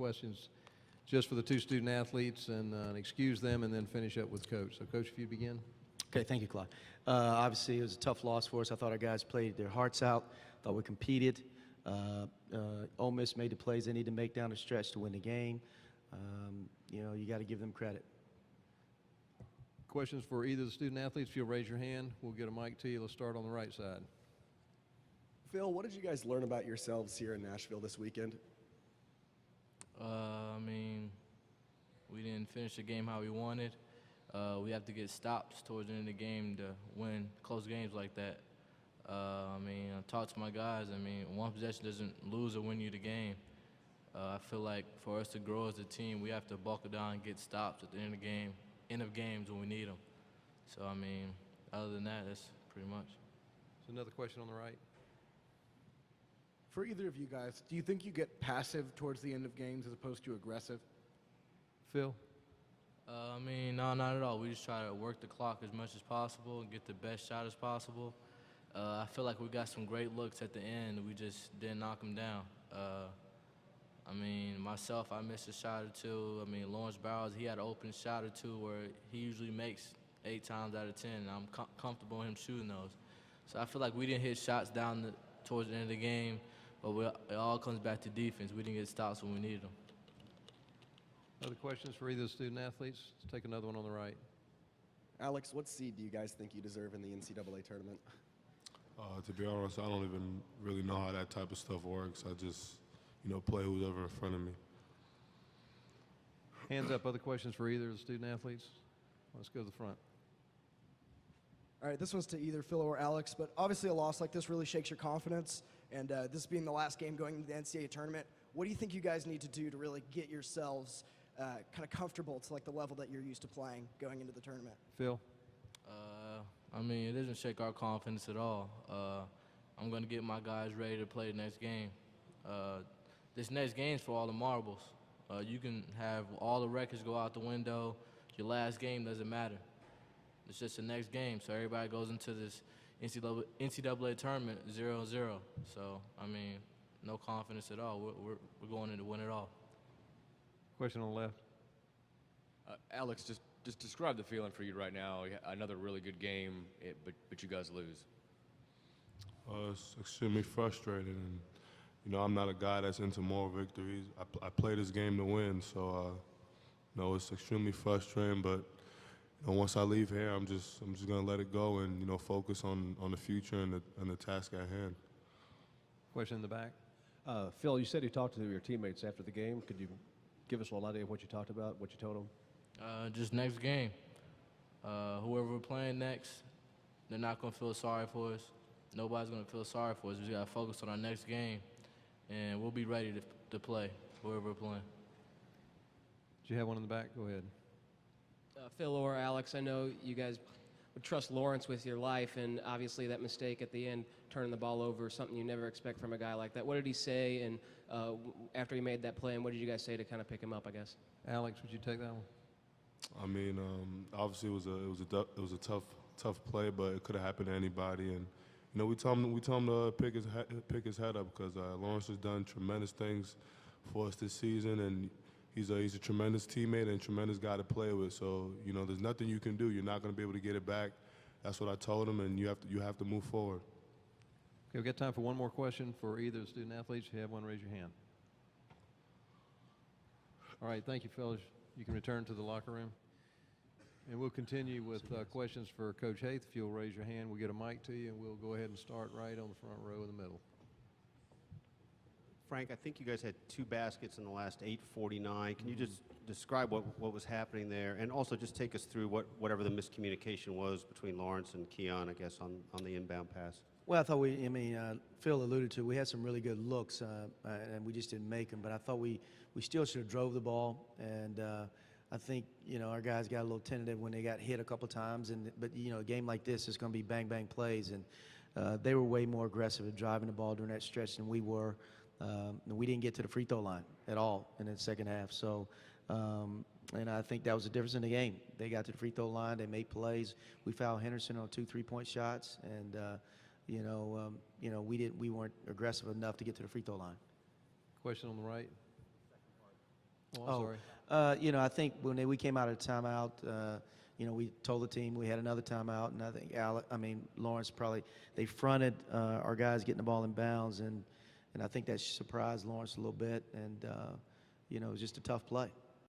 questions just for the two student athletes and excuse them and then finish up with Coach. So, Coach, if you begin. Okay, thank you, Clyde. Obviously, it was a tough loss for us. I thought our guys played their hearts out, thought we competed. Ole Miss made the plays they need to make down the stretch to win the game. You got to give them credit. Questions for either of the student athletes? If you'll raise your hand, we'll get a mic to you. Let's start on the right side. Phil, what did you guys learn about yourselves here in Nashville this weekend? We didn't finish the game how we wanted. We have to get stops towards the end of the game to win close games like that. I talked to my guys. One possession doesn't lose or win you the game. I feel like for us to grow as a team, we have to buckle down and get stops at the end of games when we need them. So, other than that, that's pretty much. So another question on the right. For either of you guys, do you think you get passive towards the end of games as opposed to aggressive? Phil? No, not at all. We just try to work the clock as much as possible and get the best shot as possible. I feel like we got some great looks at the end. We just didn't knock them down. Myself, I missed a shot or two. Lawrence Bowers, he had an open shot or two where he usually makes 8 times out of 10, and I'm comfortable in him shooting those. So I feel like we didn't hit shots down towards the end of the game, but it all comes back to defense. We didn't get stops when we needed them. Other questions for either of the student athletes? Let's take another one on the right. Alex, what seed do you guys think you deserve in the NCAA tournament? To be honest, I don't even really know how that type of stuff works. I just, play who's ever in front of me. Hands up, other questions for either of the student athletes? Let's go to the front. All right, this one's to either Phil or Alex, but obviously a loss like this really shakes your confidence, and this being the last game going into the NCAA tournament, what do you think you guys need to do to really get yourselves kind of comfortable to like the level that you're used to playing going into the tournament? Phil? It doesn't shake our confidence at all. I'm going to get my guys ready to play the next game. This next game's for all the marbles. You can have all the records go out the window. Your last game doesn't matter. It's just the next game, so everybody goes into this NCAA tournament 0-0. So, no confidence at all. We're going in to win it all. Question on the left. Alex, just describe the feeling for you right now. Another really good game, but you guys lose. It's extremely frustrating, and I'm not a guy that's into more victories. I play this game to win, so it's extremely frustrating. But once I leave here, I'm just gonna let it go and focus on the future and the task at hand. Question in the back. Phil, you said you talked to your teammates after the game. Could you give us a little idea of what you talked about, what you told them? Just next game. Whoever we're playing next, they're not going to feel sorry for us. Nobody's going to feel sorry for us. We just got to focus on our next game, and we'll be ready to play whoever we're playing. Do you have one in the back? Go ahead. Phil or Alex, I know you guys would trust Lawrence with your life, and obviously that mistake at the end, turning the ball over, something you never expect from a guy like that. What did he say, and after he made that play, and what did you guys say to kind of pick him up, I guess? Alex, would you take that one? Obviously it was a tough play, but it could have happened to anybody. And we told him to pick his head up because Lawrence has done tremendous things for us this season, and he's a tremendous teammate and a tremendous guy to play with. So there's nothing you can do. You're not going to be able to get it back. That's what I told him, and you have to move forward. Okay, we've got time for one more question for either of the student athletes. If you have one, raise your hand. All right, thank you, fellas. You can return to the locker room. And we'll continue with questions for Coach Haith. If you'll raise your hand, we'll get a mic to you, and we'll go ahead and start right on the front row in the middle. Frank, I think you guys had 2 baskets in the last 8:49. Can you just describe what was happening there, and also just take us through whatever the miscommunication was between Lawrence and Keon, I guess, on the inbound pass? Well, I thought Phil alluded to, we had some really good looks, and we just didn't make them. But I thought we still should have drove the ball, and I think our guys got a little tentative when they got hit a couple times. But a game like this is going to be bang bang plays, and they were way more aggressive at driving the ball during that stretch than we were. And we didn't get to the free throw line at all in the second half. So, and I think that was the difference in the game. They got to the free throw line, they made plays. We fouled Henderson on 2 3-point shots, and we weren't aggressive enough to get to the free throw line. Question on the right. Oh, I'm sorry. You know, I think when we came out of the timeout, you know, we told the team we had another timeout, and I think Lawrence probably they fronted our guys getting the ball in bounds, and I think that surprised Lawrence a little bit, and you know, it was just a tough play.